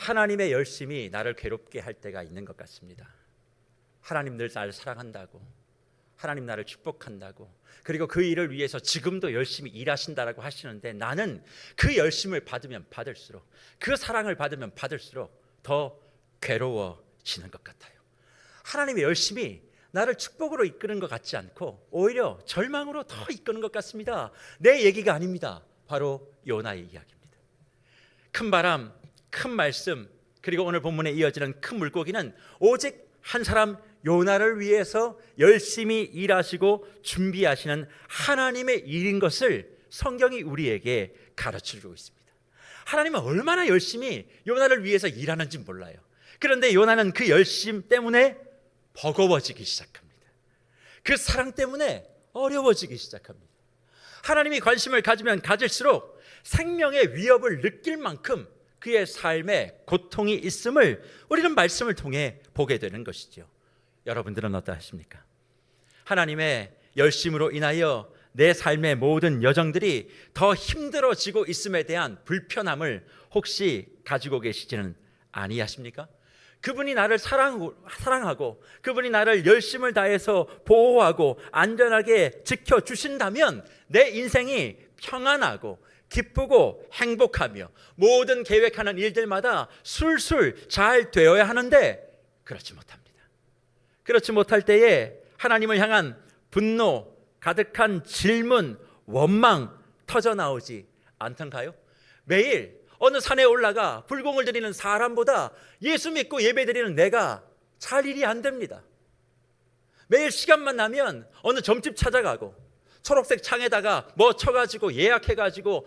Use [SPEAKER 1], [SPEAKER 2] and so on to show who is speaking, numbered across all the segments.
[SPEAKER 1] 하나님의 열심이 나를 괴롭게 할 때가 있는 것 같습니다. 하나님 늘 나를 사랑한다고, 하나님 나를 축복한다고, 그리고 그 일을 위해서 지금도 열심히 일하신다라고 하시는데 나는 그 열심을 받으면 받을수록, 그 사랑을 받으면 받을수록 더 괴로워지는 것 같아요. 하나님의 열심이 나를 축복으로 이끄는 것 같지 않고 오히려 절망으로 더 이끄는 것 같습니다. 내 얘기가 아닙니다. 바로 요나의 이야기입니다. 큰 바람, 큰 말씀, 그리고 오늘 본문에 이어지는 큰 물고기는 오직 한 사람 요나를 위해서 열심히 일하시고 준비하시는 하나님의 일인 것을 성경이 우리에게 가르쳐주고 있습니다. 하나님은 얼마나 열심히 요나를 위해서 일하는지 몰라요. 그런데 요나는 그 열심 때문에 버거워지기 시작합니다. 그 사랑 때문에 어려워지기 시작합니다. 하나님이 관심을 가지면 가질수록 생명의 위협을 느낄 만큼 그의 삶에 고통이 있음을 우리는 말씀을 통해 보게 되는 것이죠. 여러분들은 어떠하십니까? 하나님의 열심으로 인하여 내 삶의 모든 여정들이 더 힘들어지고 있음에 대한 불편함을 혹시 가지고 계시지는 아니하십니까? 그분이 나를 사랑하고 그분이 나를 열심을 다해서 보호하고 안전하게 지켜주신다면 내 인생이 평안하고 기쁘고 행복하며 모든 계획하는 일들마다 술술 잘 되어야 하는데 그렇지 못합니다. 그렇지 못할 때에 하나님을 향한 분노, 가득한 질문, 원망 터져나오지 않던가요? 매일 어느 산에 올라가 불공을 드리는 사람보다 예수 믿고 예배드리는 내가 잘 일이 안 됩니다. 매일 시간만 나면 어느 점집 찾아가고 초록색 창에다가 뭐 쳐가지고 예약해가지고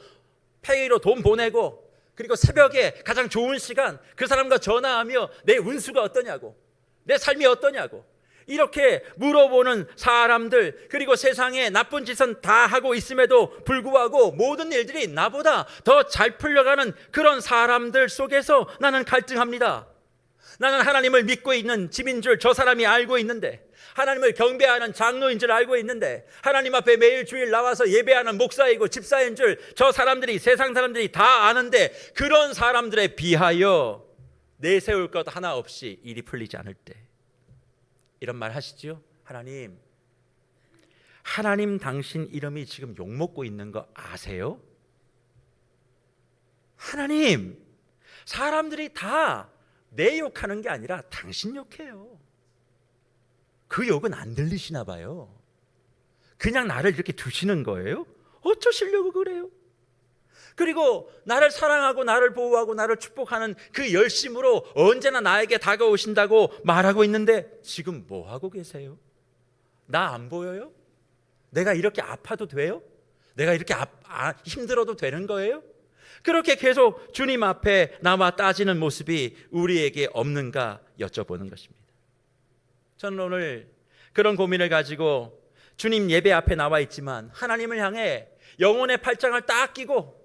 [SPEAKER 1] 페이로 돈 보내고 그리고 새벽에 가장 좋은 시간 그 사람과 전화하며 내 운수가 어떠냐고, 내 삶이 어떠냐고 이렇게 물어보는 사람들, 그리고 세상에 나쁜 짓은 다 하고 있음에도 불구하고 모든 일들이 나보다 더 잘 풀려가는 그런 사람들 속에서 나는 갈등합니다. 나는 하나님을 믿고 있는 집인 줄 저 사람이 알고 있는데, 하나님을 경배하는 장로인 줄 알고 있는데, 하나님 앞에 매일 주일 나와서 예배하는 목사이고 집사인 줄 저 사람들이, 세상 사람들이 다 아는데, 그런 사람들에 비하여 내세울 것 하나 없이 일이 풀리지 않을 때 이런 말 하시죠? 하나님 당신 이름이 지금 욕먹고 있는 거 아세요? 하나님, 사람들이 다 내 욕하는 게 아니라 당신 욕해요. 그 욕은 안 들리시나 봐요. 그냥 나를 이렇게 두시는 거예요? 어쩌시려고 그래요? 그리고 나를 사랑하고 나를 보호하고 나를 축복하는 그 열심으로 언제나 나에게 다가오신다고 말하고 있는데 지금 뭐 하고 계세요? 나 안 보여요? 내가 이렇게 아파도 돼요? 내가 이렇게 힘들어도 되는 거예요? 그렇게 계속 주님 앞에 나와 따지는 모습이 우리에게 없는가 여쭤보는 것입니다. 저는 오늘 그런 고민을 가지고 주님 예배 앞에 나와 있지만 하나님을 향해 영혼의 팔짱을 딱 끼고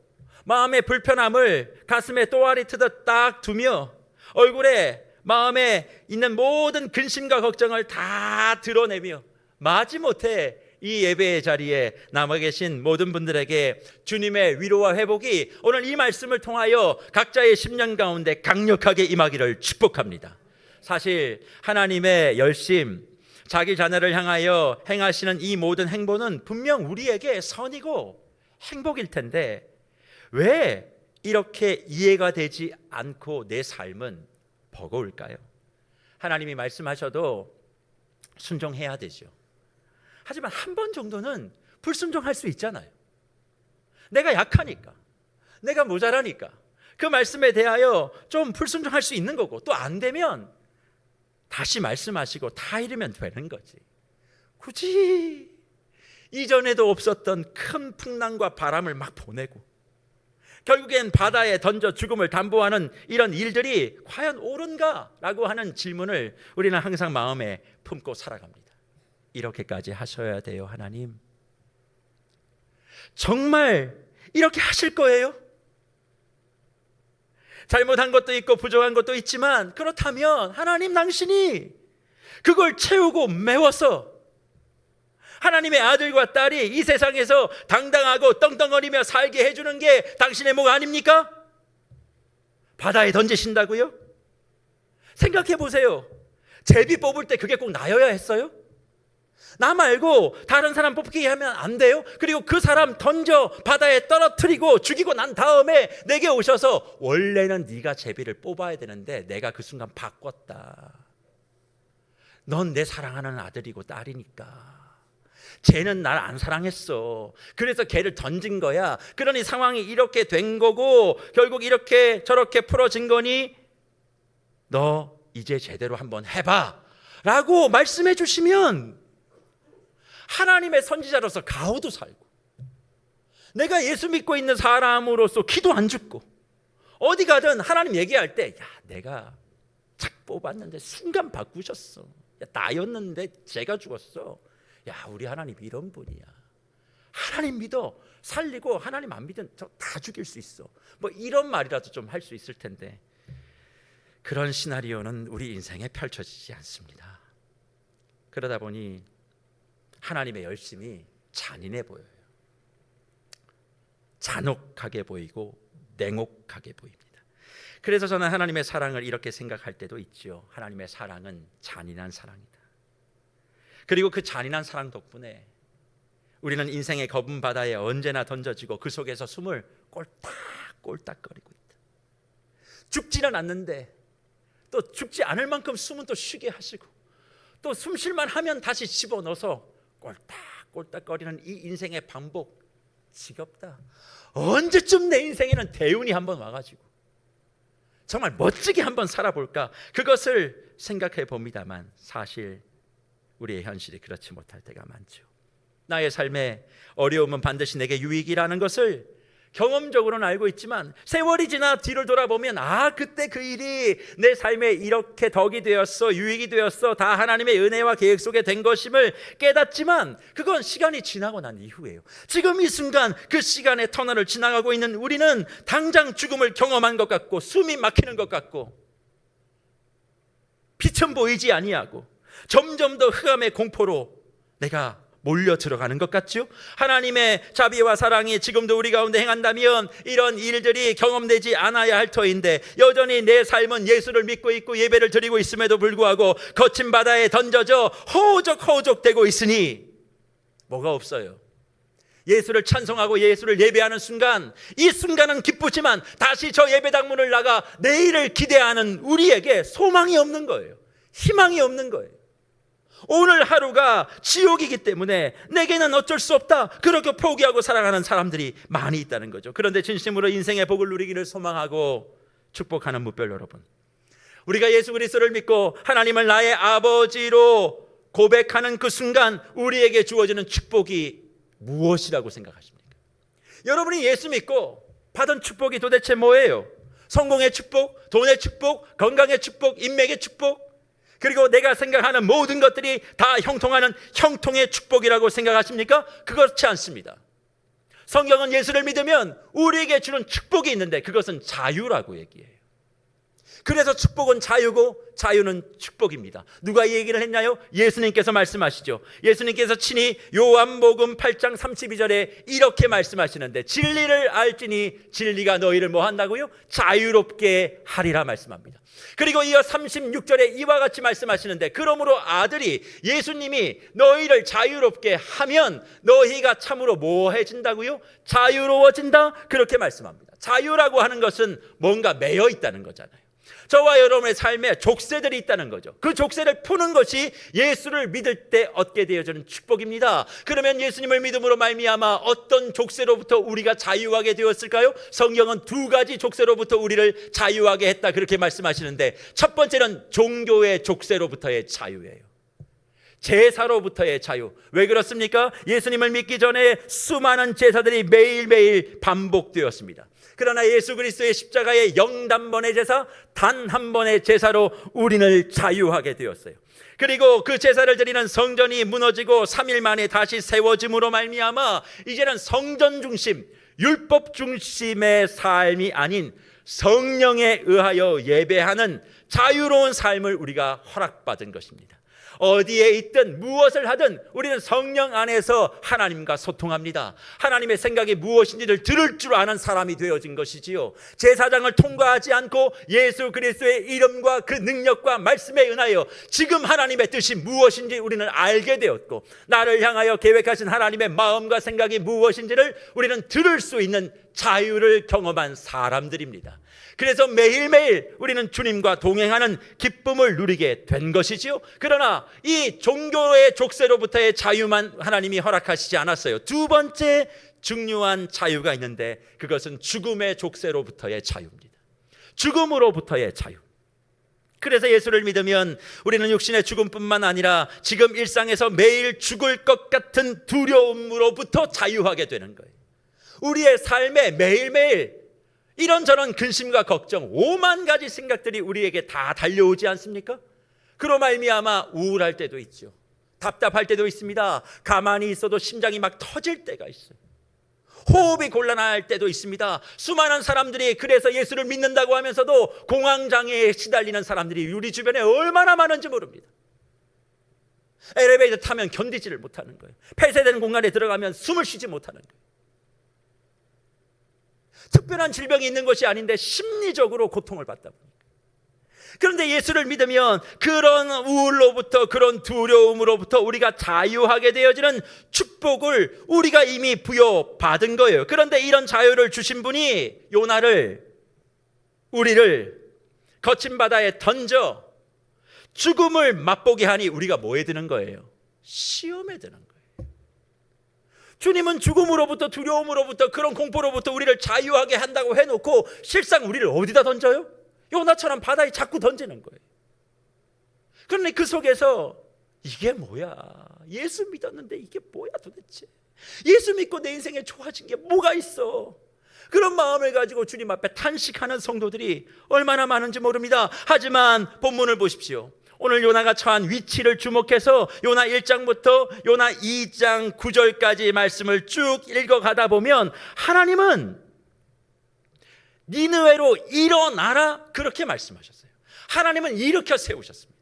[SPEAKER 1] 마음의 불편함을 가슴에 또아리 트듯 딱 두며 얼굴에 마음에 있는 모든 근심과 걱정을 다 드러내며 마지못해 이 예배의 자리에 남아 계신 모든 분들에게 주님의 위로와 회복이 오늘 이 말씀을 통하여 각자의 심령 가운데 강력하게 임하기를 축복합니다. 사실 하나님의 열심, 자기 자녀를 향하여 행하시는 이 모든 행보는 분명 우리에게 선이고 행복일 텐데 왜 이렇게 이해가 되지 않고 내 삶은 버거울까요? 하나님이 말씀하셔도 순종해야 되죠. 하지만 한 번 정도는 불순종할 수 있잖아요. 내가 약하니까, 내가 모자라니까 그 말씀에 대하여 좀 불순종할 수 있는 거고, 또 안 되면 다시 말씀하시고 다 이루면 되는 거지. 굳이 이전에도 없었던 큰 풍랑과 바람을 막 보내고 결국엔 바다에 던져 죽음을 담보하는 이런 일들이 과연 옳은가라고 하는 질문을 우리는 항상 마음에 품고 살아갑니다. 이렇게까지 하셔야 돼요, 하나님? 정말 이렇게 하실 거예요? 잘못한 것도 있고 부족한 것도 있지만 그렇다면 하나님 당신이 그걸 채우고 메워서 하나님의 아들과 딸이 이 세상에서 당당하고 떵떵거리며 살게 해주는 게 당신의 목 아닙니까? 바다에 던지신다고요? 생각해 보세요. 제비 뽑을 때 그게 꼭 나여야 했어요? 나 말고 다른 사람 뽑히게 하면 안 돼요? 그리고 그 사람 던져 바다에 떨어뜨리고 죽이고 난 다음에 내게 오셔서 원래는 네가 제비를 뽑아야 되는데 내가 그 순간 바꿨다. 넌 내 사랑하는 아들이고 딸이니까. 쟤는 날 안 사랑했어. 그래서 걔를 던진 거야. 그러니 상황이 이렇게 된 거고 결국 이렇게 저렇게 풀어진 거니 너 이제 제대로 한번 해봐 라고 말씀해 주시면 하나님의 선지자로서 가오도 살고 내가 예수 믿고 있는 사람으로서 기도 안 죽고 어디 가든 하나님 얘기할 때 야 내가 착 뽑았는데 순간 바꾸셨어. 야, 나였는데 제가 죽었어. 야 우리 하나님 이런 분이야. 하나님 믿어 살리고 하나님 안 믿으면 다 죽일 수 있어. 뭐 이런 말이라도 좀 할 수 있을 텐데 그런 시나리오는 우리 인생에 펼쳐지지 않습니다. 그러다 보니 하나님의 열심이 잔인해 보여요. 잔혹하게 보이고 냉혹하게 보입니다. 그래서 저는 하나님의 사랑을 이렇게 생각할 때도 있지요. 하나님의 사랑은 잔인한 사랑이다. 그리고 그 잔인한 사랑 덕분에 우리는 인생의 검은 바다에 언제나 던져지고 그 속에서 숨을 꼴딱꼴딱거리고 있다. 죽지는 않는데 또 죽지 않을 만큼 숨은 또 쉬게 하시고 또 숨 쉴만 하면 다시 집어넣어서 꼴딱꼴딱거리는 이 인생의 반복 지겹다. 언제쯤 내 인생에는 대운이 한번 와가지고 정말 멋지게 한번 살아볼까 그것을 생각해 봅니다만 사실 우리의 현실이 그렇지 못할 때가 많죠. 나의 삶에 어려움은 반드시 내게 유익이라는 것을 경험적으로는 알고 있지만 세월이 지나 뒤를 돌아보면 그때 그 일이 내 삶에 이렇게 덕이 되었어 유익이 되었어 다 하나님의 은혜와 계획 속에 된 것임을 깨닫지만 그건 시간이 지나고 난 이후예요. 지금 이 순간 그 시간의 터널을 지나가고 있는 우리는 당장 죽음을 경험한 것 같고 숨이 막히는 것 같고 빛은 보이지 아니하고 점점 더 흑암의 공포로 내가 몰려 들어가는 것 같죠? 하나님의 자비와 사랑이 지금도 우리 가운데 행한다면 이런 일들이 경험되지 않아야 할 터인데 여전히 내 삶은 예수를 믿고 있고 예배를 드리고 있음에도 불구하고 거친 바다에 던져져 허우적허우적대고 있으니 뭐가 없어요. 예수를 찬송하고 예수를 예배하는 순간 이 순간은 기쁘지만 다시 저 예배당 문을 나가 내일을 기대하는 우리에게 소망이 없는 거예요. 희망이 없는 거예요. 오늘 하루가 지옥이기 때문에 내게는 어쩔 수 없다 그렇게 포기하고 살아가는 사람들이 많이 있다는 거죠. 그런데 진심으로 인생의 복을 누리기를 소망하고 축복하는 무별 여러분, 우리가 예수 그리스도를 믿고 하나님을 나의 아버지로 고백하는 그 순간 우리에게 주어지는 축복이 무엇이라고 생각하십니까? 여러분이 예수 믿고 받은 축복이 도대체 뭐예요? 성공의 축복, 돈의 축복, 건강의 축복, 인맥의 축복, 그리고 내가 생각하는 모든 것들이 다 형통하는 형통의 축복이라고 생각하십니까? 그렇지 않습니다. 성경은 예수를 믿으면 우리에게 주는 축복이 있는데 그것은 자유라고 얘기해요. 그래서 축복은 자유고 자유는 축복입니다. 누가 이 얘기를 했나요? 예수님께서 말씀하시죠. 예수님께서 친히 요한복음 8장 32절에 이렇게 말씀하시는데 진리를 알지니 진리가 너희를 뭐 한다고요? 자유롭게 하리라 말씀합니다. 그리고 이어 36절에 이와 같이 말씀하시는데 그러므로 아들이 예수님이 너희를 자유롭게 하면 너희가 참으로 뭐해진다고요? 자유로워진다 그렇게 말씀합니다. 자유라고 하는 것은 뭔가 매여 있다는 거잖아요. 저와 여러분의 삶에 족쇄들이 있다는 거죠. 그 족쇄를 푸는 것이 예수를 믿을 때 얻게 되어지는 축복입니다. 그러면 예수님을 믿음으로 말미암아 어떤 족쇄로부터 우리가 자유하게 되었을까요? 성경은 두 가지 족쇄로부터 우리를 자유하게 했다 그렇게 말씀하시는데 첫 번째는 종교의 족쇄로부터의 자유예요. 제사로부터의 자유. 왜 그렇습니까? 예수님을 믿기 전에 수많은 제사들이 매일매일 반복되었습니다. 그러나 예수 그리스도의 십자가의 영단번의 제사, 단 한 번의 제사로 우리를 자유하게 되었어요. 그리고 그 제사를 드리는 성전이 무너지고 3일 만에 다시 세워짐으로 말미암아 이제는 성전 중심, 율법 중심의 삶이 아닌 성령에 의하여 예배하는 자유로운 삶을 우리가 허락받은 것입니다. 어디에 있든 무엇을 하든 우리는 성령 안에서 하나님과 소통합니다. 하나님의 생각이 무엇인지를 들을 줄 아는 사람이 되어진 것이지요. 제사장을 통과하지 않고 예수 그리스도의 이름과 그 능력과 말씀에 은하여 지금 하나님의 뜻이 무엇인지 우리는 알게 되었고, 나를 향하여 계획하신 하나님의 마음과 생각이 무엇인지를 우리는 들을 수 있는 자유를 경험한 사람들입니다. 그래서 매일매일 우리는 주님과 동행하는 기쁨을 누리게 된 것이지요. 그러나 이 종교의 족쇄로부터의 자유만 하나님이 허락하시지 않았어요. 두 번째 중요한 자유가 있는데, 그것은 죽음의 족쇄로부터의 자유입니다. 죽음으로부터의 자유. 그래서 예수를 믿으면 우리는 육신의 죽음뿐만 아니라 지금 일상에서 매일 죽을 것 같은 두려움으로부터 자유하게 되는 거예요. 우리의 삶에 매일매일 이런저런 근심과 걱정, 5만 가지 생각들이 우리에게 다 달려오지 않습니까? 그로 말미암아 우울할 때도 있죠. 답답할 때도 있습니다. 가만히 있어도 심장이 막 터질 때가 있어요. 호흡이 곤란할 때도 있습니다. 수많은 사람들이 그래서 예수를 믿는다고 하면서도 공황장애에 시달리는 사람들이 우리 주변에 얼마나 많은지 모릅니다. 엘리베이터 타면 견디지를 못하는 거예요. 폐쇄된 공간에 들어가면 숨을 쉬지 못하는 거예요. 특별한 질병이 있는 것이 아닌데 심리적으로 고통을 받다 보니까. 그런데 예수를 믿으면 그런 우울로부터, 그런 두려움으로부터 우리가 자유하게 되어지는 축복을 우리가 이미 부여받은 거예요. 그런데 이런 자유를 주신 분이 우리를 거친 바다에 던져 죽음을 맛보게 하니 우리가 뭐에 드는 거예요? 시험에 드는 거예요. 주님은 죽음으로부터, 두려움으로부터, 그런 공포로부터 우리를 자유하게 한다고 해놓고 실상 우리를 어디다 던져요? 요나처럼 바다에 자꾸 던지는 거예요. 그런데 그 속에서 이게 뭐야? 예수 믿었는데 이게 뭐야 도대체? 예수 믿고 내 인생에 좋아진 게 뭐가 있어? 그런 마음을 가지고 주님 앞에 탄식하는 성도들이 얼마나 많은지 모릅니다. 하지만 본문을 보십시오. 오늘 요나가 처한 위치를 주목해서 요나 1장부터 요나 2장 9절까지 말씀을 쭉 읽어가다 보면 하나님은 니느웨로 일어나라 그렇게 말씀하셨어요. 하나님은 일으켜 세우셨습니다.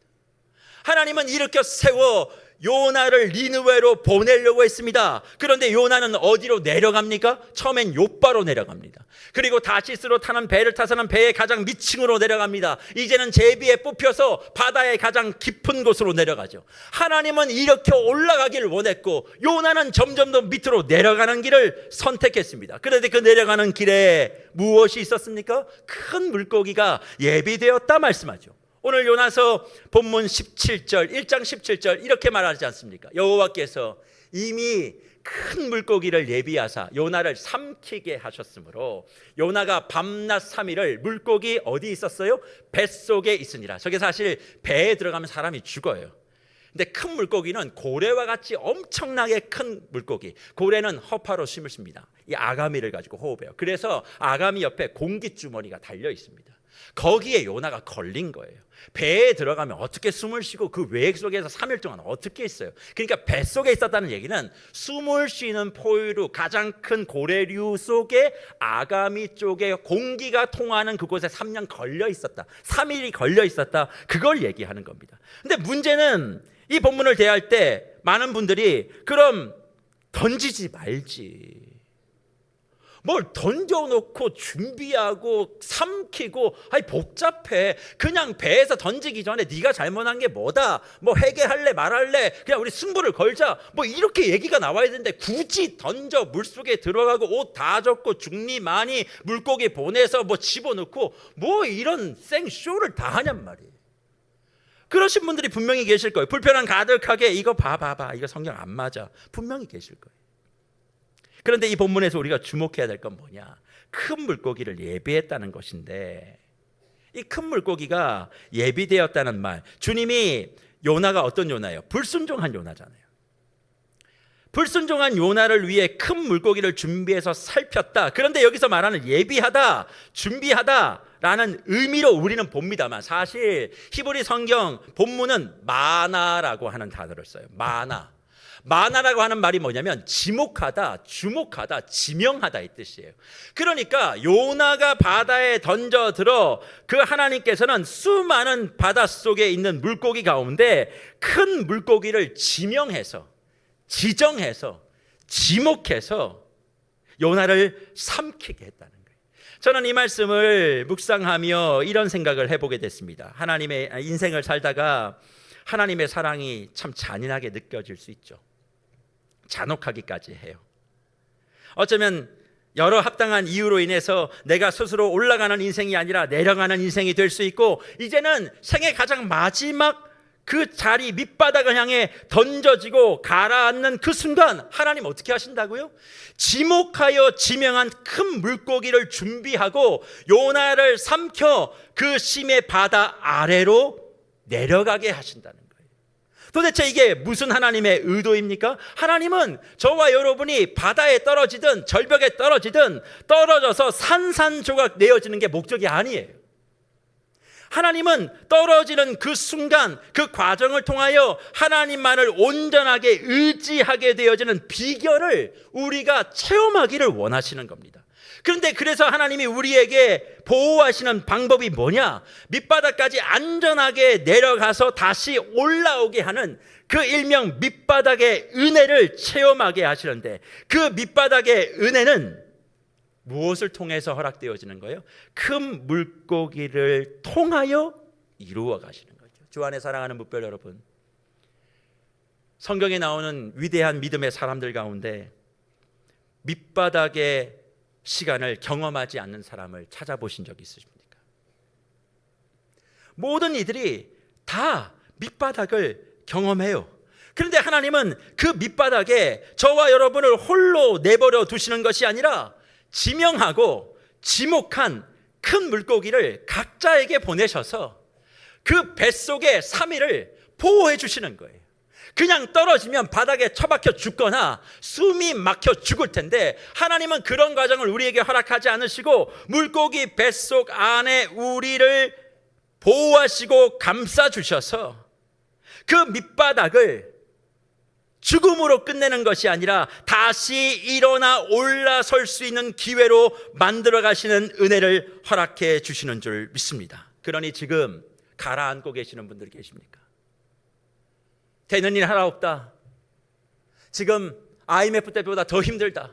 [SPEAKER 1] 하나님은 일으켜 세워 요나를 니느웨로 보내려고 했습니다. 그런데 요나는 어디로 내려갑니까? 처음엔 욥바로 내려갑니다. 그리고 다시스로 타는 배를 타서는 배의 가장 밑층으로 내려갑니다. 이제는 제비에 뽑혀서 바다의 가장 깊은 곳으로 내려가죠. 하나님은 이렇게 올라가기를 원했고 요나는 점점 더 밑으로 내려가는 길을 선택했습니다. 그런데 그 내려가는 길에 무엇이 있었습니까? 큰 물고기가 예비되었다 말씀하죠. 오늘 요나서 본문 17절, 1장 17절 이렇게 말하지 않습니까? 여호와께서 이미 큰 물고기를 예비하사 요나를 삼키게 하셨으므로 요나가 밤낮 3일을 물고기 어디 있었어요? 뱃속에 있으니라. 저게 사실 배에 들어가면 사람이 죽어요. 근데 큰 물고기는 고래와 같이 엄청나게 큰 물고기. 고래는 허파로 숨을 쉽니다. 이 아가미를 가지고 호흡해요. 그래서 아가미 옆에 공기주머니가 달려 있습니다. 거기에 요나가 걸린 거예요. 배에 들어가면 어떻게 숨을 쉬고 그 외액 속에서 3일 동안 어떻게 있어요? 그러니까 뱃속에 있었다는 얘기는 숨을 쉬는 포유류, 가장 큰 고래류 속에 아가미 쪽에 공기가 통하는 그곳에 3년 걸려 있었다. 3일이 걸려 있었다. 그걸 얘기하는 겁니다. 근데 문제는 이 본문을 대할 때 많은 분들이 그럼 던지지 말지. 뭘 던져놓고 준비하고 삼키고 아니 복잡해. 그냥 배에서 던지기 전에 네가 잘못한 게 뭐다, 뭐 회개할래 말할래, 그냥 우리 승부를 걸자, 뭐 이렇게 얘기가 나와야 되는데 굳이 던져 물속에 들어가고 옷 다 젖고 중리 많이 물고기 보내서 뭐 집어넣고 뭐 이런 생쇼를 다 하냔 말이에요. 그러신 분들이 분명히 계실 거예요. 불편함 가득하게 이거 봐봐 이거 성경 안 맞아 분명히 계실 거예요. 그런데 이 본문에서 우리가 주목해야 될 건 뭐냐? 큰 물고기를 예비했다는 것인데 이 큰 물고기가 예비되었다는 말, 주님이 요나가 어떤 요나예요? 불순종한 요나잖아요. 불순종한 요나를 위해 큰 물고기를 준비해서 살폈다. 그런데 여기서 말하는 예비하다, 준비하다 라는 의미로 우리는 봅니다만 사실 히브리 성경 본문은 마나라고 하는 단어를 써요. 마나. 만화라고 하는 말이 뭐냐면 지목하다, 주목하다, 지명하다 이 뜻이에요. 그러니까 요나가 바다에 던져들어 그 하나님께서는 수많은 바닷속에 있는 물고기 가운데 큰 물고기를 지명해서, 지정해서, 지목해서 요나를 삼키게 했다는 거예요. 저는 이 말씀을 묵상하며 이런 생각을 해보게 됐습니다. 하나님의 인생을 살다가 하나님의 사랑이 참 잔인하게 느껴질 수 있죠. 잔혹하기까지 해요. 어쩌면 여러 합당한 이유로 인해서 내가 스스로 올라가는 인생이 아니라 내려가는 인생이 될 수 있고, 이제는 생애 가장 마지막 그 자리 밑바닥을 향해 던져지고 가라앉는 그 순간 하나님 어떻게 하신다고요? 지목하여 지명한 큰 물고기를 준비하고 요나를 삼켜 그 심의 바다 아래로 내려가게 하신다는 거예요. 도대체 이게 무슨 하나님의 의도입니까? 하나님은 저와 여러분이 바다에 떨어지든 절벽에 떨어지든 떨어져서 산산조각 내어지는 게 목적이 아니에요. 하나님은 떨어지는 그 순간, 그 과정을 통하여 하나님만을 온전하게 의지하게 되어지는 비결을 우리가 체험하기를 원하시는 겁니다. 그런데 그래서 하나님이 우리에게 보호하시는 방법이 뭐냐? 밑바닥까지 안전하게 내려가서 다시 올라오게 하는 그 일명 밑바닥의 은혜를 체험하게 하시는데, 그 밑바닥의 은혜는 무엇을 통해서 허락되어지는 거예요? 큰 물고기를 통하여 이루어 가시는 거죠. 주 안에 사랑하는 묵별 여러분, 성경에 나오는 위대한 믿음의 사람들 가운데 밑바닥의 시간을 경험하지 않는 사람을 찾아보신 적 있으십니까? 모든 이들이 다 밑바닥을 경험해요. 그런데 하나님은 그 밑바닥에 저와 여러분을 홀로 내버려 두시는 것이 아니라 지명하고 지목한 큰 물고기를 각자에게 보내셔서 그 뱃속의 3일을 보호해 주시는 거예요. 그냥 떨어지면 바닥에 처박혀 죽거나 숨이 막혀 죽을 텐데, 하나님은 그런 과정을 우리에게 허락하지 않으시고 물고기 뱃속 안에 우리를 보호하시고 감싸 주셔서 그 밑바닥을 죽음으로 끝내는 것이 아니라 다시 일어나 올라설 수 있는 기회로 만들어 가시는 은혜를 허락해 주시는 줄 믿습니다. 그러니 지금 가라앉고 계시는 분들 계십니까? 되는 일 하나 없다. 지금 IMF 때보다 더 힘들다.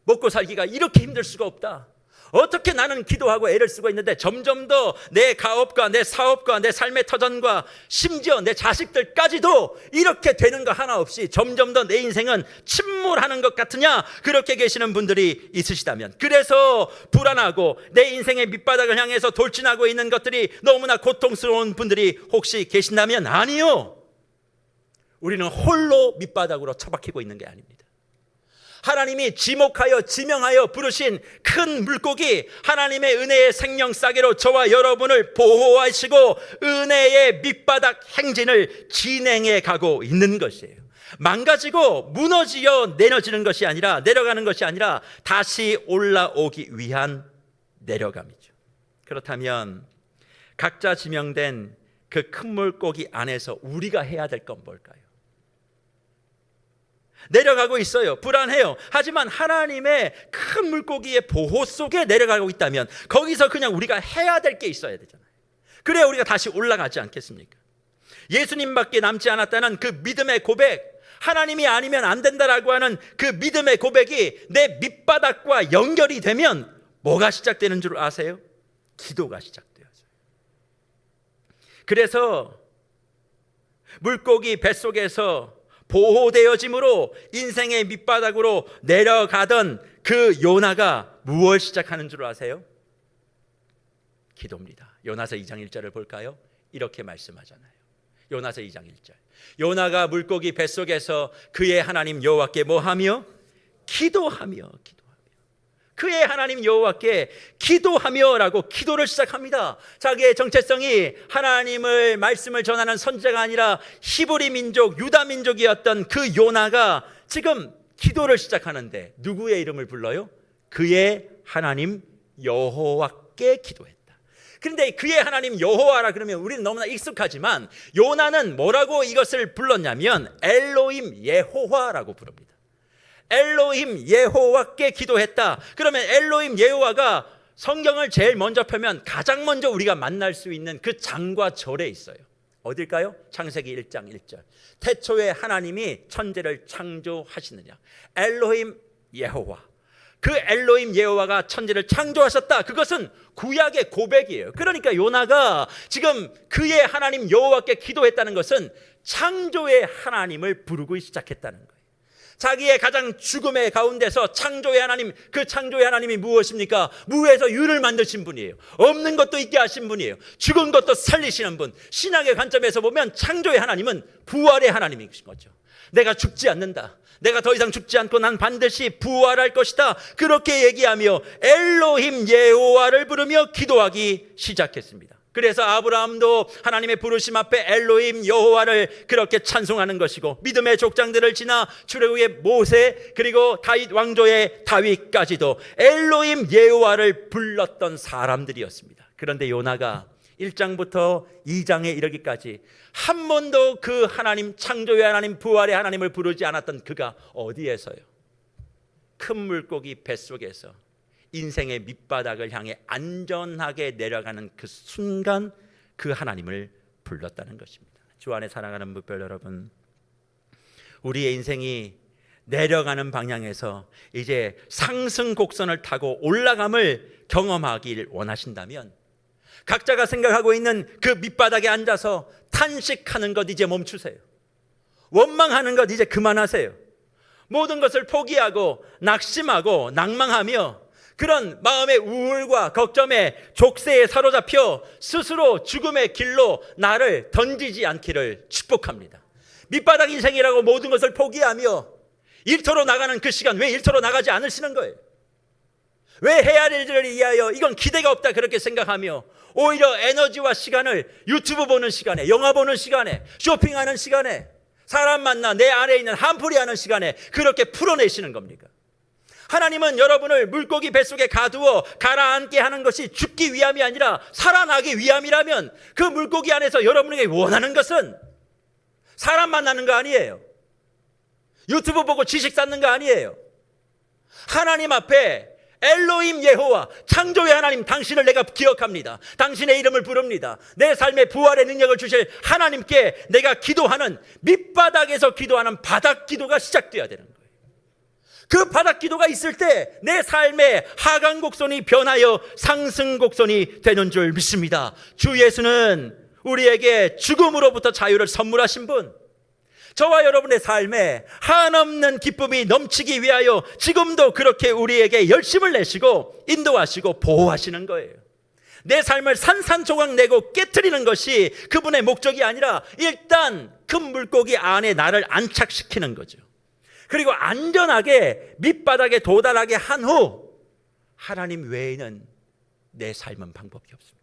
[SPEAKER 1] 먹고 살기가 이렇게 힘들 수가 없다. 어떻게 나는 기도하고 애를 쓰고 있는데 점점 더 내 가업과 내 사업과 내 삶의 터전과 심지어 내 자식들까지도 이렇게 되는 거 하나 없이 점점 더 내 인생은 침몰하는 것 같으냐? 그렇게 계시는 분들이 있으시다면, 그래서 불안하고 내 인생의 밑바닥을 향해서 돌진하고 있는 것들이 너무나 고통스러운 분들이 혹시 계신다면, 아니요, 우리는 홀로 밑바닥으로 처박히고 있는 게 아닙니다. 하나님이 지목하여 지명하여 부르신 큰 물고기, 하나님의 은혜의 생명싸개로 저와 여러분을 보호하시고 은혜의 밑바닥 행진을 진행해 가고 있는 것이에요. 망가지고 무너지어 내려지는 것이 아니라, 내려가는 것이 아니라 다시 올라오기 위한 내려감이죠. 그렇다면 각자 지명된 그 큰 물고기 안에서 우리가 해야 될 건 뭘까요? 내려가고 있어요. 불안해요. 하지만 하나님의 큰 물고기의 보호 속에 내려가고 있다면 거기서 그냥 우리가 해야 될 게 있어야 되잖아요. 그래야 우리가 다시 올라가지 않겠습니까? 예수님밖에 남지 않았다는 그 믿음의 고백, 하나님이 아니면 안 된다라고 하는 그 믿음의 고백이 내 밑바닥과 연결이 되면 뭐가 시작되는 줄 아세요? 기도가 시작되어져요. 그래서 물고기 뱃속에서 보호되어짐으로 인생의 밑바닥으로 내려가던 그 요나가 무엇을 시작하는 줄 아세요? 기도입니다. 요나서 2장 1절을 볼까요? 이렇게 말씀하잖아요. 요나서 2장 1절. 요나가 물고기 뱃속에서 그의 하나님 여호와께 뭐하며? 기도하며. 그의 하나님 여호와께 기도하며라고 기도를 시작합니다. 자기의 정체성이 하나님을 말씀을 전하는 선지자가 아니라 히브리 민족, 유다 민족이었던 그 요나가 지금 기도를 시작하는데 누구의 이름을 불러요? 그의 하나님 여호와께 기도했다. 그런데 그의 하나님 여호와라 그러면 우리는 너무나 익숙하지만 요나는 뭐라고 이것을 불렀냐면 엘로힘 여호와라고 부릅니다. 엘로힘 여호와께 기도했다. 그러면 엘로힘 여호와가 성경을 제일 먼저 펴면 가장 먼저 우리가 만날 수 있는 그 장과 절에 있어요. 어딜까요? 창세기 1장 1절. 태초에 하나님이 천지를 창조하시느냐. 엘로힘 여호와. 그 엘로힘 여호와가 천지를 창조하셨다. 그것은 구약의 고백이에요. 그러니까 요나가 지금 그의 하나님 여호와께 기도했다는 것은 창조의 하나님을 부르고 시작했다는 거예요. 자기의 가장 죽음의 가운데서 창조의 하나님, 그 창조의 하나님이 무엇입니까? 무에서 유를 만드신 분이에요. 없는 것도 있게 하신 분이에요. 죽은 것도 살리시는 분. 신학의 관점에서 보면 창조의 하나님은 부활의 하나님이신 거죠. 내가 죽지 않는다. 내가 더 이상 죽지 않고 난 반드시 부활할 것이다. 그렇게 얘기하며 엘로힘 여호와를 부르며 기도하기 시작했습니다. 그래서 아브라함도 하나님의 부르심 앞에 엘로힘 여호와를 그렇게 찬송하는 것이고, 믿음의 족장들을 지나 출애굽의 모세, 그리고 다윗 왕조의 다윗까지도 엘로힘 여호와를 불렀던 사람들이었습니다. 그런데 요나가 1장부터 2장에 이르기까지 한 번도 그 하나님, 창조의 하나님, 부활의 하나님을 부르지 않았던 그가 어디에서요? 큰 물고기 뱃속에서 인생의 밑바닥을 향해 안전하게 내려가는 그 순간 그 하나님을 불렀다는 것입니다. 주 안에 사랑하는 무별 여러분, 우리의 인생이 내려가는 방향에서 이제 상승 곡선을 타고 올라감을 경험하길 원하신다면 각자가 생각하고 있는 그 밑바닥에 앉아서 탄식하는 것 이제 멈추세요. 원망하는 것 이제 그만하세요. 모든 것을 포기하고 낙심하고 낭망하며 그런 마음의 우울과 걱정에 족쇄에 사로잡혀 스스로 죽음의 길로 나를 던지지 않기를 축복합니다. 밑바닥 인생이라고 모든 것을 포기하며 일터로 나가는 그 시간, 왜 일터로 나가지 않으시는 거예요? 왜 해야 할 일들을 위하여 이건 기대가 없다 그렇게 생각하며 오히려 에너지와 시간을 유튜브 보는 시간에, 영화 보는 시간에, 쇼핑하는 시간에, 사람 만나 내 안에 있는 한풀이 하는 시간에 그렇게 풀어내시는 겁니까? 하나님은 여러분을 물고기 뱃속에 가두어 가라앉게 하는 것이 죽기 위함이 아니라 살아나기 위함이라면 그 물고기 안에서 여러분에게 원하는 것은 사람 만나는 거 아니에요. 유튜브 보고 지식 쌓는 거 아니에요. 하나님 앞에 엘로힘 여호와, 창조의 하나님, 당신을 내가 기억합니다. 당신의 이름을 부릅니다. 내 삶에 부활의 능력을 주실 하나님께 내가 기도하는, 밑바닥에서 기도하는 바닥 기도가 시작돼야 되는 거예요. 그 바닥 기도가 있을 때 내 삶의 하강 곡선이 변하여 상승 곡선이 되는 줄 믿습니다. 주 예수는 우리에게 죽음으로부터 자유를 선물하신 분, 저와 여러분의 삶에 한없는 기쁨이 넘치기 위하여 지금도 그렇게 우리에게 열심을 내시고 인도하시고 보호하시는 거예요. 내 삶을 산산조각 내고 깨트리는 것이 그분의 목적이 아니라 일단 큰 물고기 안에 나를 안착시키는 거죠. 그리고 안전하게 밑바닥에 도달하게 한 후 하나님 외에는 내 삶은 방법이 없습니다.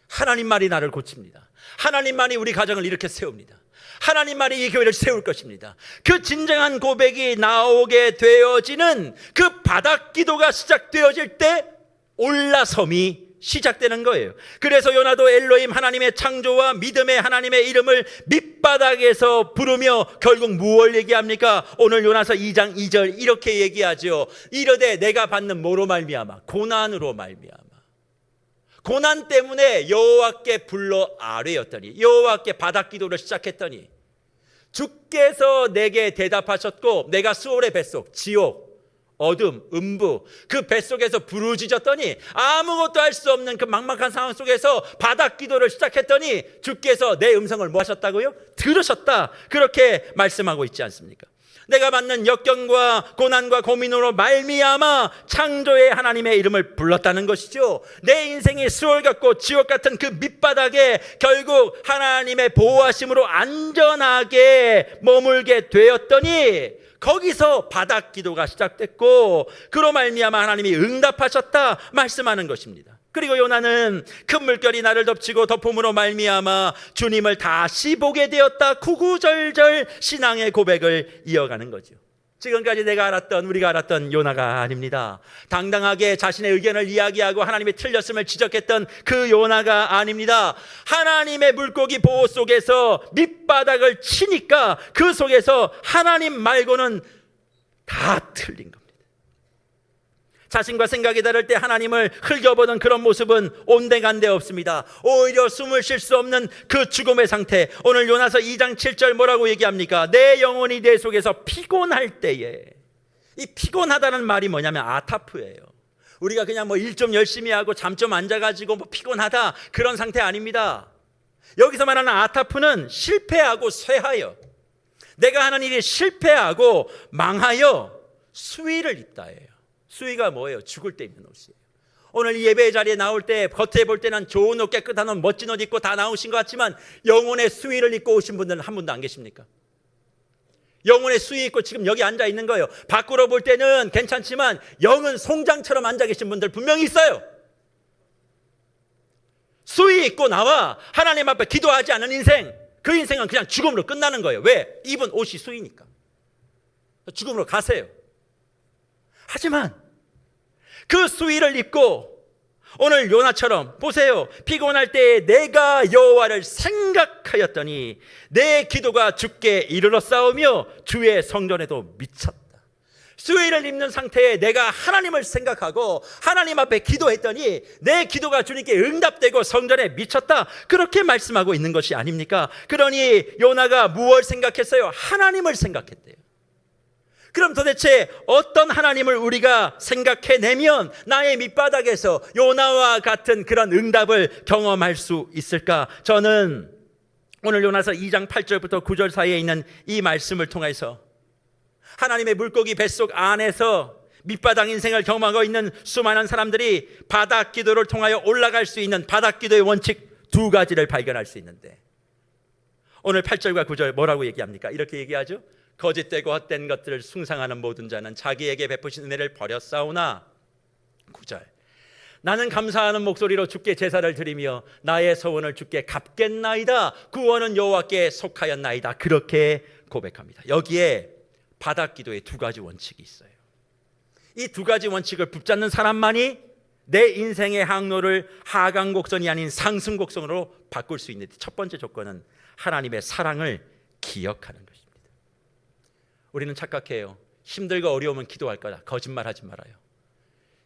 [SPEAKER 1] 하나님만이 나를 고칩니다. 하나님만이 우리 가정을 이렇게 세웁니다. 하나님만이 이 교회를 세울 것입니다. 그 진정한 고백이 나오게 되어지는 그 바닥 기도가 시작되어질 때 올라섬이 시작되는 거예요. 그래서 요나도 엘로힘 하나님의 창조와 믿음의 하나님의 이름을 밑바닥에서 부르며 결국 무엇을 얘기합니까? 오늘 요나서 2장 2절 이렇게 얘기하죠. 이르되 내가 받는 뭐로 말미암아? 고난으로 말미암아. 고난 때문에 여호와께 불러 아뢰었더니, 여호와께 바닥 기도를 시작했더니 주께서 내게 대답하셨고 내가 수월의 뱃속, 지옥, 어둠, 음부 그 뱃속에서 부르짖었더니 아무것도 할 수 없는 그 막막한 상황 속에서 바닥 기도를 시작했더니 주께서 내 음성을 뭐 하셨다고요? 들으셨다. 그렇게 말씀하고 있지 않습니까? 내가 받는 역경과 고난과 고민으로 말미암아 창조의 하나님의 이름을 불렀다는 것이죠. 내 인생이 수월 같고 지옥 같은 그 밑바닥에 결국 하나님의 보호하심으로 안전하게 머물게 되었더니 거기서 바닥 기도가 시작됐고 그로 말미암아 하나님이 응답하셨다 말씀하는 것입니다. 그리고 요나는 큰 물결이 나를 덮치고 덮음으로 말미암아 주님을 다시 보게 되었다. 구구절절 신앙의 고백을 이어가는 거죠. 지금까지 우리가 알았던 요나가 아닙니다. 당당하게 자신의 의견을 이야기하고 하나님의 틀렸음을 지적했던 그 요나가 아닙니다. 하나님의 물고기 보호 속에서 밑바닥을 치니까 그 속에서 하나님 말고는 다 틀린 겁니다. 자신과 생각이 다를 때 하나님을 흘겨보는 그런 모습은 온데간데 없습니다. 오히려 숨을 쉴 수 없는 그 죽음의 상태. 오늘 요나서 2장 7절 뭐라고 얘기합니까? 내 영혼이 내 속에서 피곤할 때에. 이 피곤하다는 말이 뭐냐면 아타프예요. 우리가 그냥 일 좀 열심히 하고 잠 좀 안 자가지고 피곤하다 그런 상태 아닙니다. 여기서 말하는 아타프는 실패하고 쇠하여, 내가 하는 일이 실패하고 망하여 수위를 입다예요. 수위가 뭐예요? 죽을 때 입는 옷이에요. 오늘 이 예배의 자리에 나올 때 겉에 볼 때는 좋은 옷, 깨끗한 옷, 멋진 옷 입고 다 나오신 것 같지만 영혼의 수위를 입고 오신 분들은 한 분도 안 계십니까? 영혼의 수위 입고 지금 여기 앉아 있는 거예요. 밖으로 볼 때는 괜찮지만 영은 송장처럼 앉아 계신 분들 분명히 있어요. 수위 입고 나와 하나님 앞에 기도하지 않은 인생, 그 인생은 그냥 죽음으로 끝나는 거예요. 왜? 입은 옷이 수위니까. 죽음으로 가세요. 하지만 그 수위를 입고 오늘 요나처럼 보세요. 피곤할 때에 내가 여호와를 생각하였더니 내 기도가 주께 이르렀사오며 주의 성전에도 미쳤다. 수위를 입는 상태에 내가 하나님을 생각하고 하나님 앞에 기도했더니 내 기도가 주님께 응답되고 성전에 미쳤다. 그렇게 말씀하고 있는 것이 아닙니까? 그러니 요나가 무엇을 생각했어요? 하나님을 생각했대요. 그럼 도대체 어떤 하나님을 우리가 생각해내면 나의 밑바닥에서 요나와 같은 그런 응답을 경험할 수 있을까? 저는 오늘 요나서 2장 8절부터 9절 사이에 있는 이 말씀을 통해서 하나님의 물고기 뱃속 안에서 밑바닥 인생을 경험하고 있는 수많은 사람들이 바닥 기도를 통하여 올라갈 수 있는 바닥 기도의 원칙 2가지를 발견할 수 있는데, 오늘 8절과 9절 뭐라고 얘기합니까? 이렇게 얘기하죠. 거짓되고 헛된 것들을 숭상하는 모든 자는 자기에게 베푸신 은혜를 버렸사오나, 9절, 나는 감사하는 목소리로 주께 제사를 드리며 나의 소원을 주께 갚겠나이다. 구원은 여호와께 속하였나이다. 그렇게 고백합니다. 여기에 바닥 기도의 2가지 원칙이 있어요. 이 2가지 원칙을 붙잡는 사람만이 내 인생의 항로를 하강 곡선이 아닌 상승 곡선으로 바꿀 수 있는 첫 번째 조건은 하나님의 사랑을 기억하는 것입니다. 우리는 착각해요. 힘들고 어려우면 기도할 거다. 거짓말하지 말아요.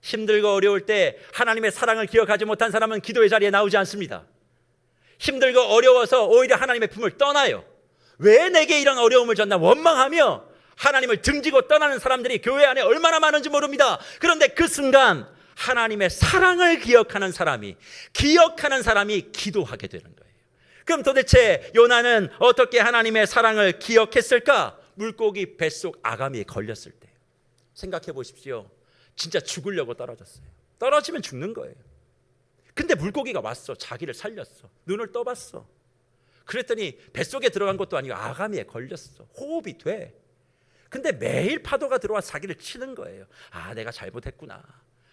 [SPEAKER 1] 힘들고 어려울 때 하나님의 사랑을 기억하지 못한 사람은 기도의 자리에 나오지 않습니다. 힘들고 어려워서 오히려 하나님의 품을 떠나요. 왜 내게 이런 어려움을 줬나 원망하며 하나님을 등지고 떠나는 사람들이 교회 안에 얼마나 많은지 모릅니다. 그런데 그 순간 하나님의 사랑을 기억하는 사람이 기도하게 되는 거예요. 그럼 도대체 요나는 어떻게 하나님의 사랑을 기억했을까? 물고기 뱃속 아가미에 걸렸을 때. 생각해 보십시오. 진짜 죽으려고 떨어졌어요. 떨어지면 죽는 거예요. 근데 물고기가 왔어. 자기를 살렸어. 눈을 떠봤어. 그랬더니 뱃속에 들어간 것도 아니고 아가미에 걸렸어. 호흡이 돼. 근데 매일 파도가 들어와 자기를 치는 거예요. 아, 내가 잘못했구나.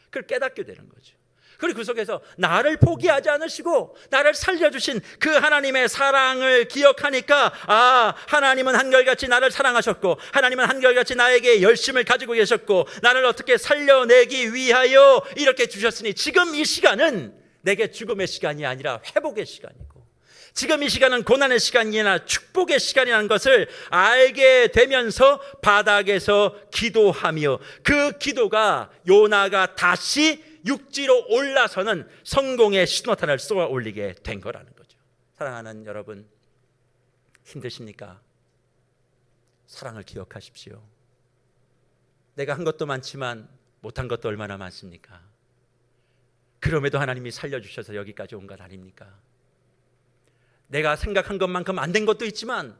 [SPEAKER 1] 그걸 깨닫게 되는 거죠. 그리고 그 속에서 나를 포기하지 않으시고 나를 살려주신 그 하나님의 사랑을 기억하니까, 아, 하나님은 한결같이 나를 사랑하셨고 하나님은 한결같이 나에게 열심을 가지고 계셨고 나를 어떻게 살려내기 위하여 이렇게 주셨으니 지금 이 시간은 내게 죽음의 시간이 아니라 회복의 시간이고 지금 이 시간은 고난의 시간이 아니라 축복의 시간이라는 것을 알게 되면서 바닥에서 기도하며 그 기도가 요나가 다시 육지로 올라서는 성공의 신호탄을 쏘아 올리게 된 거라는 거죠. 사랑하는 여러분, 힘드십니까? 사랑을 기억하십시오. 내가 한 것도 많지만 못한 것도 얼마나 많습니까? 그럼에도 하나님이 살려주셔서 여기까지 온 것 아닙니까? 내가 생각한 것만큼 안 된 것도 있지만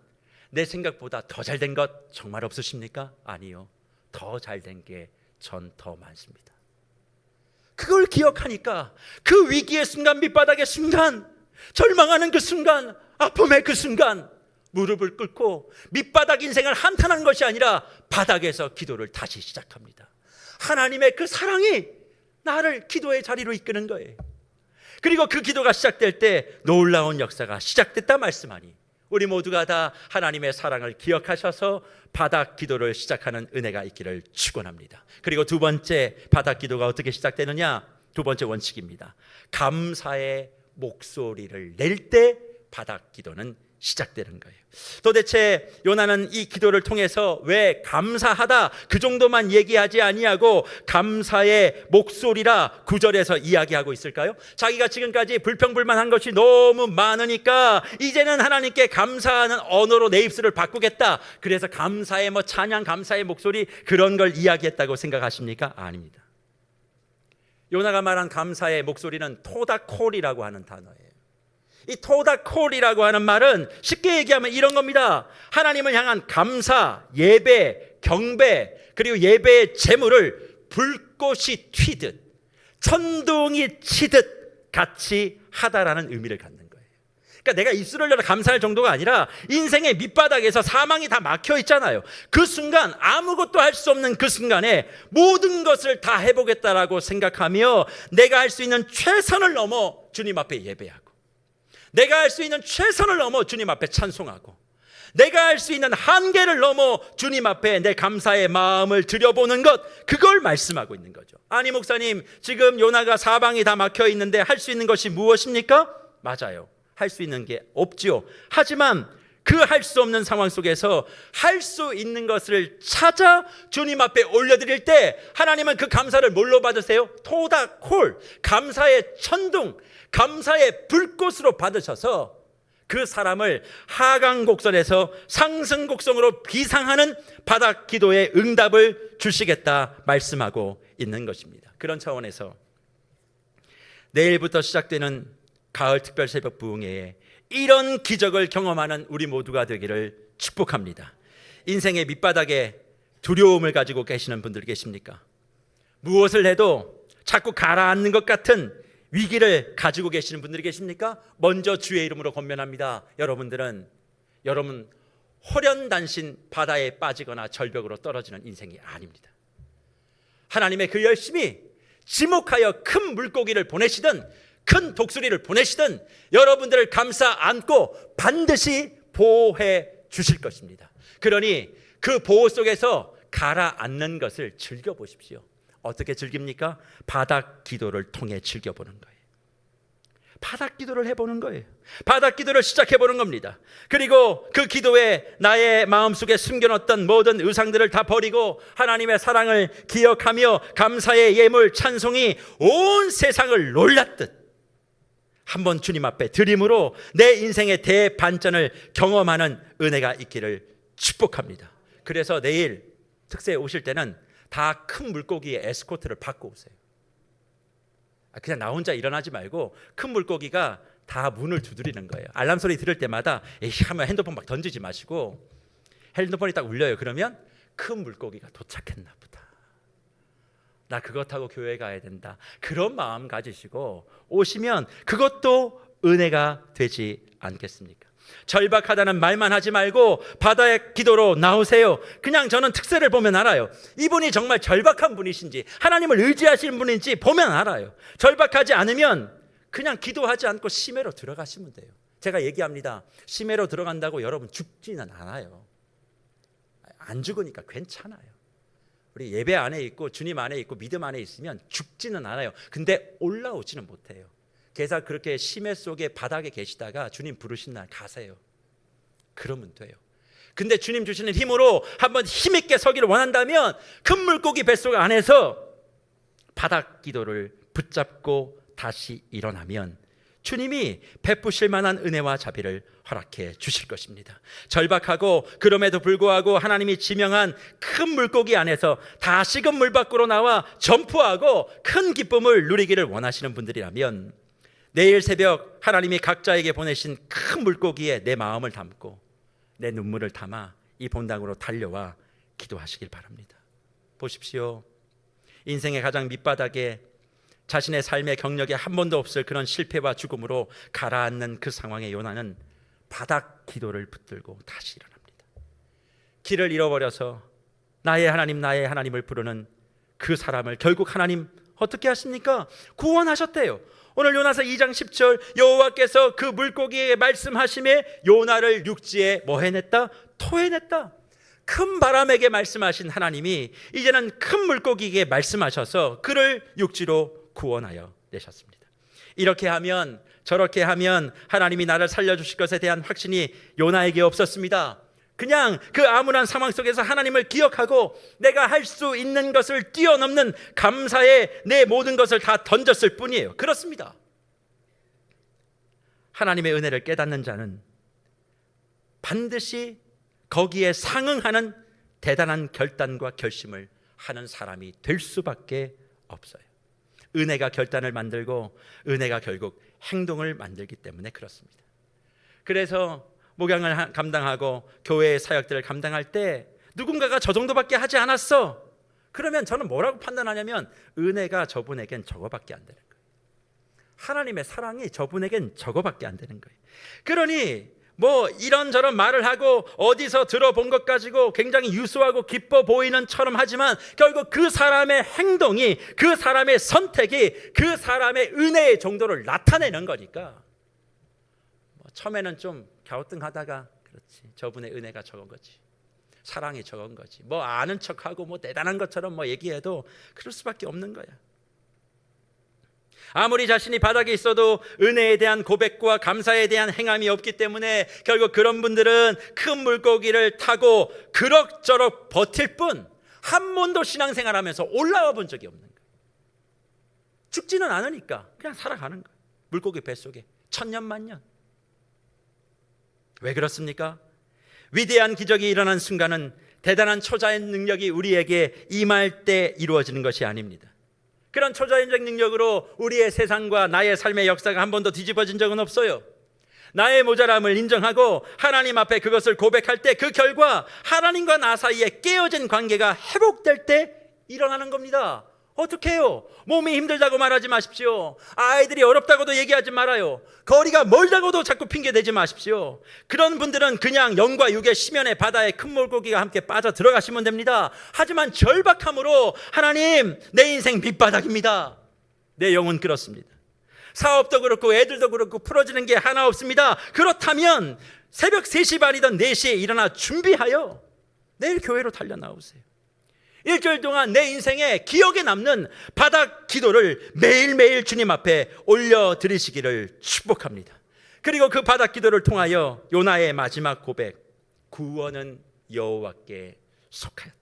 [SPEAKER 1] 내 생각보다 더 잘 된 것 정말 없으십니까? 아니요. 더 잘 된 게 전 더 많습니다. 그걸 기억하니까 그 위기의 순간, 밑바닥의 순간, 절망하는 그 순간, 아픔의 그 순간 무릎을 꿇고 밑바닥 인생을 한탄한 것이 아니라 바닥에서 기도를 다시 시작합니다. 하나님의 그 사랑이 나를 기도의 자리로 이끄는 거예요. 그리고 그 기도가 시작될 때 놀라운 역사가 시작됐다 말씀하니 우리 모두가 다 하나님의 사랑을 기억하셔서 바닥 기도를 시작하는 은혜가 있기를 축원합니다. 그리고 두 번째 바닥 기도가 어떻게 시작되느냐? 두 번째 원칙입니다. 감사의 목소리를 낼 때 바닥 기도는 시작되는 거예요. 도대체 요나는 이 기도를 통해서 왜 감사하다 그 정도만 얘기하지 아니하고 감사의 목소리라 9절에서 이야기하고 있을까요? 자기가 지금까지 불평불만한 것이 너무 많으니까 이제는 하나님께 감사하는 언어로 내 입술을 바꾸겠다. 그래서 감사의 찬양, 감사의 목소리 그런 걸 이야기했다고 생각하십니까? 아닙니다. 요나가 말한 감사의 목소리는 토다콜이라고 하는 단어예요. 이 토다콜이라고 하는 말은 쉽게 얘기하면 이런 겁니다. 하나님을 향한 감사, 예배, 경배, 그리고 예배의 제물을 불꽃이 튀듯 천둥이 치듯 같이 하다라는 의미를 갖는 거예요. 그러니까 내가 입술을 열어 감사할 정도가 아니라 인생의 밑바닥에서 사망이 다 막혀 있잖아요. 그 순간 아무것도 할 수 없는 그 순간에 모든 것을 다 해보겠다라고 생각하며 내가 할 수 있는 최선을 넘어 주님 앞에 예배하고, 내가 할 수 있는 최선을 넘어 주님 앞에 찬송하고, 내가 할 수 있는 한계를 넘어 주님 앞에 내 감사의 마음을 드려보는 것, 그걸 말씀하고 있는 거죠. 아니 목사님, 지금 요나가 사방이 다 막혀 있는데 할 수 있는 것이 무엇입니까? 맞아요. 할 수 있는 게 없지요. 하지만 그 할 수 없는 상황 속에서 할 수 있는 것을 찾아 주님 앞에 올려드릴 때 하나님은 그 감사를 뭘로 받으세요? 토다콜, 감사의 천둥, 감사의 불꽃으로 받으셔서 그 사람을 하강곡선에서 상승곡성으로 비상하는 바닥 기도의 응답을 주시겠다 말씀하고 있는 것입니다. 그런 차원에서 내일부터 시작되는 가을 특별 새벽 부흥회에 이런 기적을 경험하는 우리 모두가 되기를 축복합니다. 인생의 밑바닥에 두려움을 가지고 계시는 분들 계십니까? 무엇을 해도 자꾸 가라앉는 것 같은 위기를 가지고 계시는 분들이 계십니까? 먼저 주의 이름으로 권면합니다. 여러분 호련단신 바다에 빠지거나 절벽으로 떨어지는 인생이 아닙니다. 하나님의 그 열심히 지목하여 큰 물고기를 보내시든 큰 독수리를 보내시든 여러분들을 감싸 안고 반드시 보호해 주실 것입니다. 그러니 그 보호 속에서 가라앉는 것을 즐겨보십시오. 어떻게 즐깁니까? 바닥 기도를 통해 즐겨보는 거예요. 바닥 기도를 해보는 거예요. 바닥 기도를 시작해보는 겁니다. 그리고 그 기도에 나의 마음속에 숨겨놓던 모든 의상들을 다 버리고 하나님의 사랑을 기억하며 감사의 예물 찬송이 온 세상을 놀랐듯 한번 주님 앞에 드림으로 내 인생의 대반전을 경험하는 은혜가 있기를 축복합니다. 그래서 내일 특세에 오실 때는 다 큰 물고기의 에스코트를 받고 오세요. 그냥 나 혼자 일어나지 말고 큰 물고기가 다 문을 두드리는 거예요. 알람 소리 들을 때마다 하면 핸드폰 막 던지지 마시고 핸드폰이 딱 울려요. 그러면 큰 물고기가 도착했나 보다. 나 그거 타고 교회 가야 된다. 그런 마음 가지시고 오시면 그것도 은혜가 되지 않겠습니까? 절박하다는 말만 하지 말고 바다의 기도로 나오세요. 그냥 저는 특세를 보면 알아요. 이분이 정말 절박한 분이신지 하나님을 의지하시는 분인지 보면 알아요. 절박하지 않으면 그냥 기도하지 않고 심해로 들어가시면 돼요. 제가 얘기합니다. 심해로 들어간다고 여러분 죽지는 않아요. 안 죽으니까 괜찮아요. 우리 예배 안에 있고 주님 안에 있고 믿음 안에 있으면 죽지는 않아요. 근데 올라오지는 못해요. 그래서 그렇게 심해 속에 바닥에 계시다가 주님 부르신 날 가세요. 그러면 돼요. 근데 주님 주시는 힘으로 한번 힘있게 서기를 원한다면 큰 물고기 뱃속 안에서 바닥 기도를 붙잡고 다시 일어나면 주님이 베푸실 만한 은혜와 자비를 허락해 주실 것입니다. 절박하고 그럼에도 불구하고 하나님이 지명한 큰 물고기 안에서 다시금 물 밖으로 나와 점프하고 큰 기쁨을 누리기를 원하시는 분들이라면 내일 새벽 하나님이 각자에게 보내신 큰 물고기에 내 마음을 담고 내 눈물을 담아 이 본당으로 달려와 기도하시길 바랍니다. 보십시오. 인생의 가장 밑바닥에 자신의 삶의 경력에 한 번도 없을 그런 실패와 죽음으로 가라앉는 그 상황에 요나는 바닥 기도를 붙들고 다시 일어납니다. 길을 잃어버려서 나의 하나님을 부르는 그 사람을 결국 하나님 어떻게 하십니까? 구원하셨대요. 오늘 요나서 2장 10절 여호와께서 그 물고기에게 말씀하심에 요나를 육지에 뭐 해냈다? 토해냈다. 큰 바람에게 말씀하신 하나님이 이제는 큰 물고기에게 말씀하셔서 그를 육지로 구원하여 내셨습니다. 이렇게 하면 저렇게 하면 하나님이 나를 살려주실 것에 대한 확신이 요나에게 없었습니다. 그냥 그 암울한 상황 속에서 하나님을 기억하고 내가 할 수 있는 것을 뛰어넘는 감사에 내 모든 것을 다 던졌을 뿐이에요. 그렇습니다. 하나님의 은혜를 깨닫는 자는 반드시 거기에 상응하는 대단한 결단과 결심을 하는 사람이 될 수밖에 없어요. 은혜가 결단을 만들고 은혜가 결국 행동을 만들기 때문에 그렇습니다. 그래서 목양을 감당하고 교회의 사역들을 감당할 때 누군가가 저 정도밖에 하지 않았어. 그러면 저는 뭐라고 판단하냐면 은혜가 저분에겐 저거밖에 안 되는 거예요. 하나님의 사랑이 저분에겐 저거밖에 안 되는 거예요. 그러니 뭐 이런저런 말을 하고 어디서 들어본 것 가지고 굉장히 유수하고 기뻐 보이는 처럼 하지만 결국 그 사람의 행동이, 그 사람의 선택이 그 사람의 은혜의 정도를 나타내는 거니까 처음에는 좀 갸우뚱하다가 그렇지, 저분의 은혜가 적은 거지, 사랑이 적은 거지, 뭐 아는 척하고 뭐 대단한 것처럼 뭐 얘기해도 그럴 수밖에 없는 거야. 아무리 자신이 바닥에 있어도 은혜에 대한 고백과 감사에 대한 행함이 없기 때문에 결국 그런 분들은 큰 물고기를 타고 그럭저럭 버틸 뿐 한 번도 신앙생활하면서 올라와 본 적이 없는 거예요. 죽지는 않으니까 그냥 살아가는 거예요. 물고기 뱃속에 천년만년. 왜 그렇습니까? 위대한 기적이 일어난 순간은 대단한 초자연 능력이 우리에게 임할 때 이루어지는 것이 아닙니다. 그런 초자연적 능력으로 우리의 세상과 나의 삶의 역사가 한 번도 뒤집어진 적은 없어요. 나의 모자람을 인정하고 하나님 앞에 그것을 고백할 때 그 결과 하나님과 나 사이에 깨어진 관계가 회복될 때 일어나는 겁니다. 어떻게 해요? 몸이 힘들다고 말하지 마십시오. 아이들이 어렵다고도 얘기하지 말아요. 거리가 멀다고도 자꾸 핑계대지 마십시오. 그런 분들은 그냥 영과 육의 심연의 바다에 큰 물고기가 함께 빠져 들어가시면 됩니다. 하지만 절박함으로 하나님, 내 인생 밑바닥입니다. 내 영은 그렇습니다. 사업도 그렇고 애들도 그렇고 풀어지는 게 하나 없습니다. 그렇다면 새벽 3시 반이든 4시에 일어나 준비하여 내일 교회로 달려나오세요. 일주일 동안 내 인생에 기억에 남는 바닥 기도를 매일매일 주님 앞에 올려드리시기를 축복합니다. 그리고 그 바닥 기도를 통하여 요나의 마지막 고백, 구원은 여호와께 속하였다.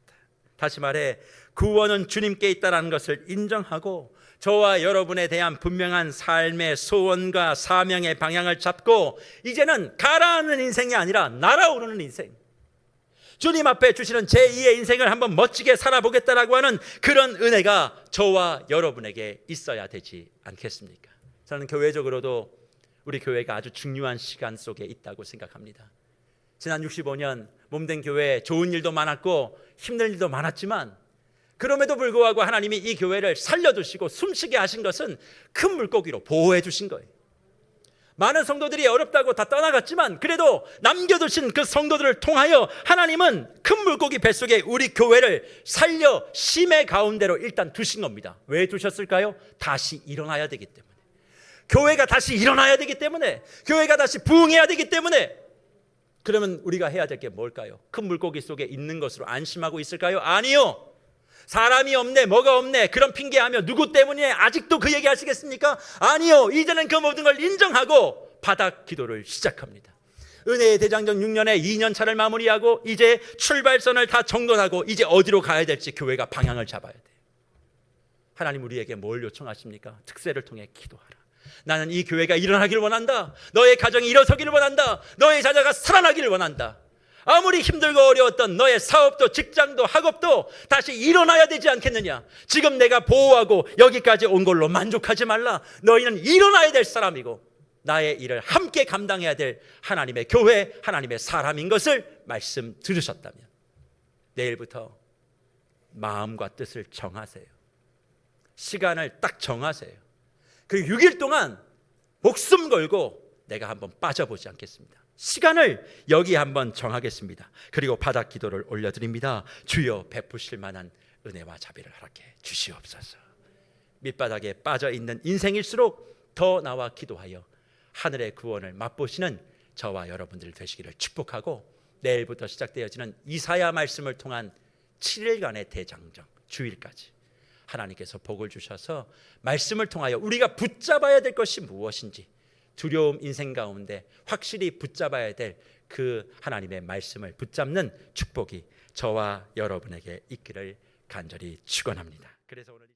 [SPEAKER 1] 다시 말해 구원은 주님께 있다는 것을 인정하고 저와 여러분에 대한 분명한 삶의 소원과 사명의 방향을 잡고 이제는 가라앉는 인생이 아니라 날아오르는 인생, 주님 앞에 주시는 제2의 인생을 한번 멋지게 살아보겠다라고 하는 그런 은혜가 저와 여러분에게 있어야 되지 않겠습니까? 저는 교회적으로도 우리 교회가 아주 중요한 시간 속에 있다고 생각합니다. 지난 65년 몸된 교회에 좋은 일도 많았고 힘든 일도 많았지만 그럼에도 불구하고 하나님이 이 교회를 살려두시고 숨쉬게 하신 것은 큰 물고기로 보호해 주신 거예요. 많은 성도들이 어렵다고 다 떠나갔지만 그래도 남겨두신 그 성도들을 통하여 하나님은 큰 물고기 뱃속에 우리 교회를 살려 심의 가운데로 일단 두신 겁니다. 왜 두셨을까요? 다시 일어나야 되기 때문에, 교회가 다시 일어나야 되기 때문에, 교회가 다시 부흥해야 되기 때문에. 그러면 우리가 해야 될 게 뭘까요? 큰 물고기 속에 있는 것으로 안심하고 있을까요? 아니요. 사람이 없네, 뭐가 없네, 그런 핑계하며 누구 때문에 아직도 그 얘기 하시겠습니까? 아니요. 이제는 그 모든 걸 인정하고 바닥 기도를 시작합니다. 은혜의 대장정 6년에 2년 차를 마무리하고 이제 출발선을 다 정돈하고 이제 어디로 가야 될지 교회가 방향을 잡아야 돼요. 하나님 우리에게 뭘 요청하십니까? 특세를 통해 기도하라. 나는 이 교회가 일어나기를 원한다. 너의 가정이 일어서기를 원한다. 너의 자녀가 살아나기를 원한다. 아무리 힘들고 어려웠던 너의 사업도 직장도 학업도 다시 일어나야 되지 않겠느냐. 지금 내가 보호하고 여기까지 온 걸로 만족하지 말라. 너희는 일어나야 될 사람이고 나의 일을 함께 감당해야 될 하나님의 교회, 하나님의 사람인 것을 말씀 들으셨다면 내일부터 마음과 뜻을 정하세요. 시간을 딱 정하세요. 그리고 6일 동안 목숨 걸고 내가 한번 빠져보지 않겠습니다. 시간을 여기 한번 정하겠습니다. 그리고 바닥 기도를 올려드립니다. 주여 베푸실 만한 은혜와 자비를 허락해 주시옵소서. 밑바닥에 빠져있는 인생일수록 더 나와 기도하여 하늘의 구원을 맛보시는 저와 여러분들 되시기를 축복하고, 내일부터 시작되어지는 이사야 말씀을 통한 7일간의 대장정 주일까지 하나님께서 복을 주셔서 말씀을 통하여 우리가 붙잡아야 될 것이 무엇인지, 두려움 인생 가운데 확실히 붙잡아야 될 그 하나님의 말씀을 붙잡는 축복이 저와 여러분에게 있기를 간절히 축원합니다. 그래서 오늘